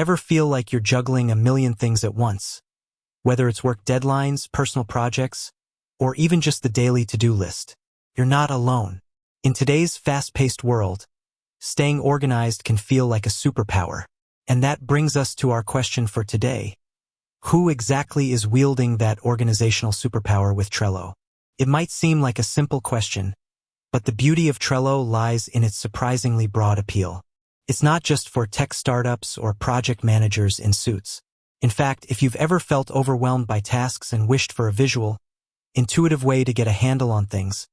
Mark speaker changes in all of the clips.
Speaker 1: Ever feel like you're juggling a million things at once? Whether it's work deadlines, personal projects, or even just the daily to-do list, you're not alone. In today's fast-paced world, staying organized can feel like a superpower. And that brings us to our question for today. Who exactly is wielding that organizational superpower with Trello? It might seem like a simple question, but the beauty of Trello lies in its surprisingly broad appeal. It's not just for tech startups or project managers in suits. In fact, if you've ever felt overwhelmed by tasks and wished for a visual, intuitive way to get a handle on things,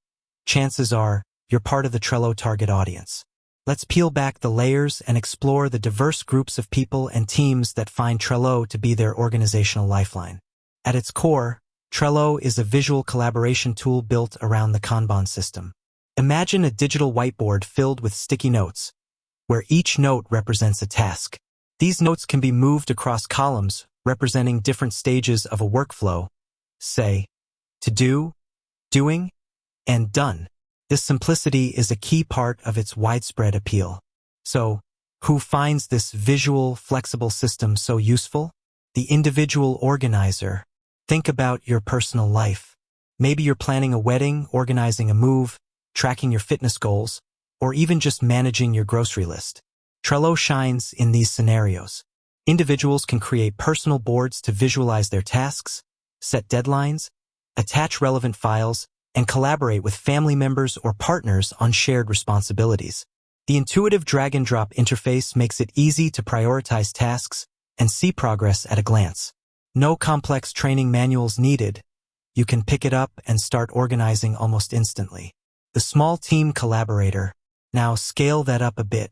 Speaker 1: chances are you're part of the Trello target audience. Let's peel back the layers and explore the diverse groups of people and teams that find Trello to be their organizational lifeline. At its core, Trello is a visual collaboration tool built around the Kanban system. Imagine a digital whiteboard filled with sticky notes, where each note represents a task. These notes can be moved across columns, representing different stages of a workflow, say, to do, doing, and done. This simplicity is a key part of its widespread appeal. So, who finds this visual, flexible system so useful? The individual organizer. Think about your personal life. Maybe you're planning a wedding, organizing a move, tracking your fitness goals, or even just managing your grocery list. Trello shines in these scenarios. Individuals can create personal boards to visualize their tasks, set deadlines, attach relevant files, and collaborate with family members or partners on shared responsibilities. The intuitive drag-and-drop interface makes it easy to prioritize tasks and see progress at a glance. No complex training manuals needed. You can pick it up and start organizing almost instantly. The small team collaborator. Now scale that up a bit.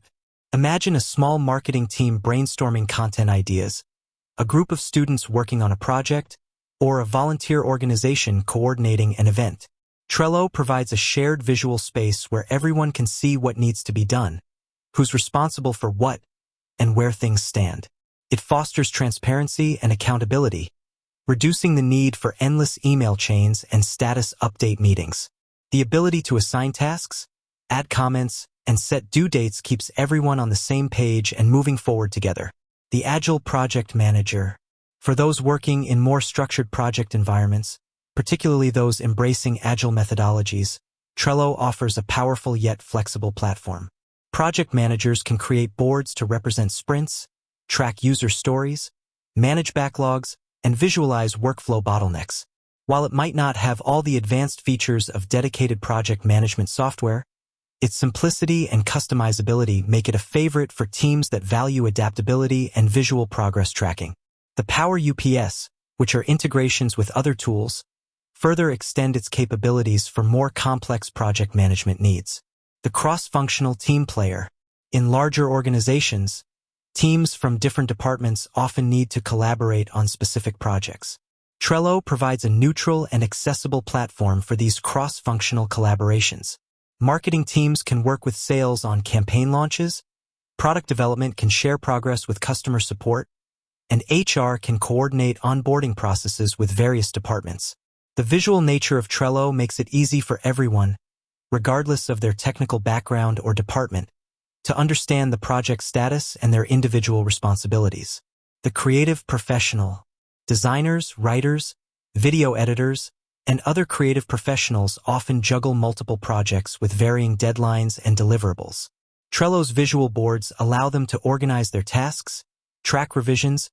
Speaker 1: Imagine a small marketing team brainstorming content ideas, a group of students working on a project, or a volunteer organization coordinating an event. Trello provides a shared visual space where everyone can see what needs to be done, who's responsible for what, and where things stand. It fosters transparency and accountability, reducing the need for endless email chains and status update meetings. The ability to assign tasks, add comments, and set due dates keeps everyone on the same page and moving forward together. The Agile Project Manager. For those working in more structured project environments, particularly those embracing agile methodologies, Trello offers a powerful yet flexible platform. Project managers can create boards to represent sprints, track user stories, manage backlogs, and visualize workflow bottlenecks. While it might not have all the advanced features of dedicated project management software, its simplicity and customizability make it a favorite for teams that value adaptability and visual progress tracking. The Power UPS, which are integrations with other tools, further extend its capabilities for more complex project management needs. The cross-functional team player. In larger organizations, teams from different departments often need to collaborate on specific projects. Trello provides a neutral and accessible platform for these cross-functional collaborations. Marketing teams can work with sales on campaign launches, product development can share progress with customer support, and HR can coordinate onboarding processes with various departments. The visual nature of Trello makes it easy for everyone, regardless of their technical background or department, to understand the project status and their individual responsibilities. The creative professional. Designers, writers, video editors, and other creative professionals often juggle multiple projects with varying deadlines and deliverables. Trello's visual boards allow them to organize their tasks, track revisions,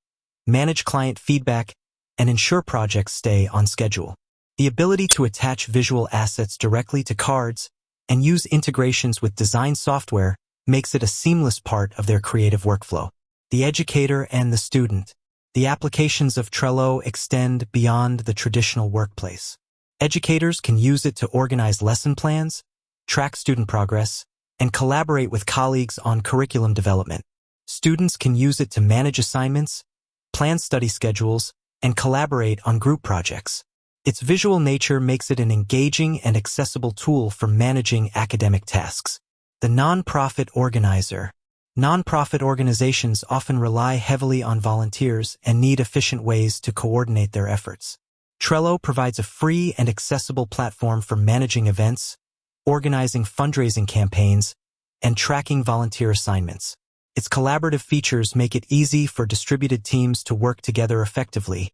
Speaker 1: manage client feedback, and ensure projects stay on schedule. The ability to attach visual assets directly to cards and use integrations with design software makes it a seamless part of their creative workflow. The educator and the student. The applications of Trello extend beyond the traditional workplace. Educators can use it to organize lesson plans, track student progress, and collaborate with colleagues on curriculum development. Students can use it to manage assignments, plan study schedules, and collaborate on group projects. Its visual nature makes it an engaging and accessible tool for managing academic tasks. The nonprofit organizer. Nonprofit organizations often rely heavily on volunteers and need efficient ways to coordinate their efforts. Trello provides a free and accessible platform for managing events, organizing fundraising campaigns, and tracking volunteer assignments. Its collaborative features make it easy for distributed teams to work together effectively,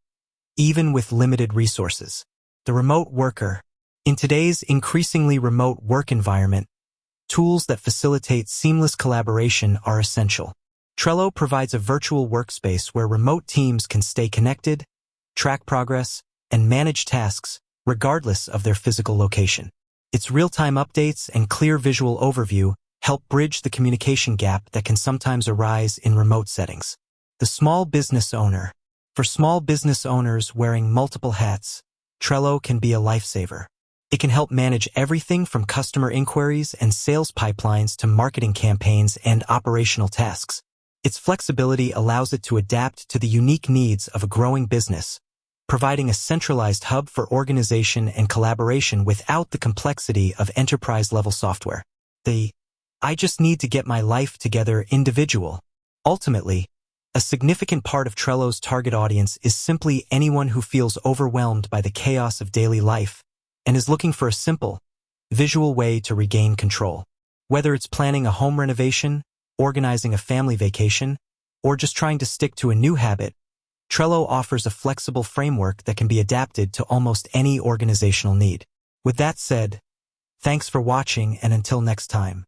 Speaker 1: even with limited resources. The remote worker. In today's increasingly remote work environment, tools that facilitate seamless collaboration are essential. Trello provides a virtual workspace where remote teams can stay connected, track progress, and manage tasks regardless of their physical location. Its real-time updates and clear visual overview help bridge the communication gap that can sometimes arise in remote settings. The small business owner. For small business owners wearing multiple hats, Trello can be a lifesaver. It can help manage everything from customer inquiries and sales pipelines to marketing campaigns and operational tasks. Its flexibility allows it to adapt to the unique needs of a growing business, providing a centralized hub for organization and collaboration without the complexity of enterprise-level software. I just need to get my life together individual. Ultimately, a significant part of Trello's target audience is simply anyone who feels overwhelmed by the chaos of daily life and is looking for a simple, visual way to regain control. Whether it's planning a home renovation, organizing a family vacation, or just trying to stick to a new habit, Trello offers a flexible framework that can be adapted to almost any organizational need. With that said, thanks for watching, and until next time.